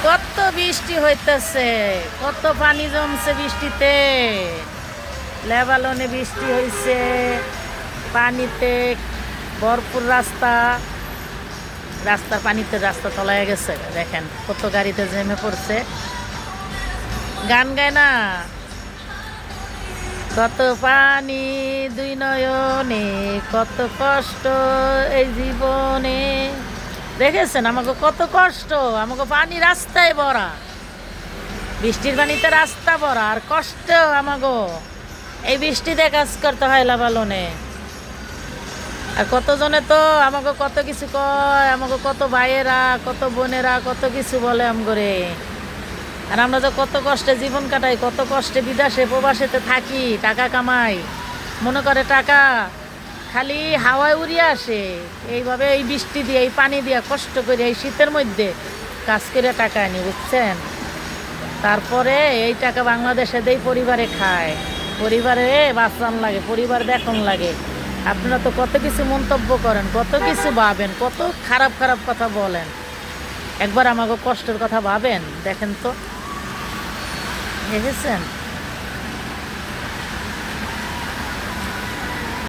কত বৃষ্টি হইতেছে, কত পানি জমছে বৃষ্টিতে। লেবালনে বৃষ্টি হইছে, পানিতে ভরপুর রাস্তা, রাস্তার পানিতে রাস্তা তলায় গেছে। দেখেন কত গাড়িতে জেমে পড়ছে। গান গায় না, কত পানি দুই নয়নে, কত কষ্ট এই জীবনে। দেখেছেন আমাকে কত কষ্ট, আমাকে পানি রাস্তায় ভরা, বৃষ্টির পানিতে রাস্তা ভরা, আর কষ্ট আমাগো এই বৃষ্টিতে কাজ করতে হয় লাভালনে। আর কতজনে তো আমাকে কত কিছু কয়, আমাকে কত ভাইয়েরা কত বোনেরা কত কিছু বলে আমগরে। আর আমরা তো কত কষ্টে জীবন কাটাই, কত কষ্টে বিদেশে প্রবাসেতে থাকি, টাকা কামাই, মনে করে টাকা খালি হাওয়ায় উড়িয়ে আসে। এইভাবে এই বৃষ্টি দিয়ে এই পানি দিয়ে কষ্ট করে এই শীতের মধ্যে কাজ করে টাকা আনি, বুঝছেন। তারপরে এই টাকা বাংলাদেশে দেই, পরিবারে খায়, পরিবারে বাঁচান লাগে, পরিবার দেখন লাগে। আপনারা তো কত কিছু মন্তব্য করেন, কত কিছু ভাবেন, কত খারাপ খারাপ কথা বলেন। একবার আমাকে কষ্টের কথা ভাবেন, দেখেন তো, দেখেছেন।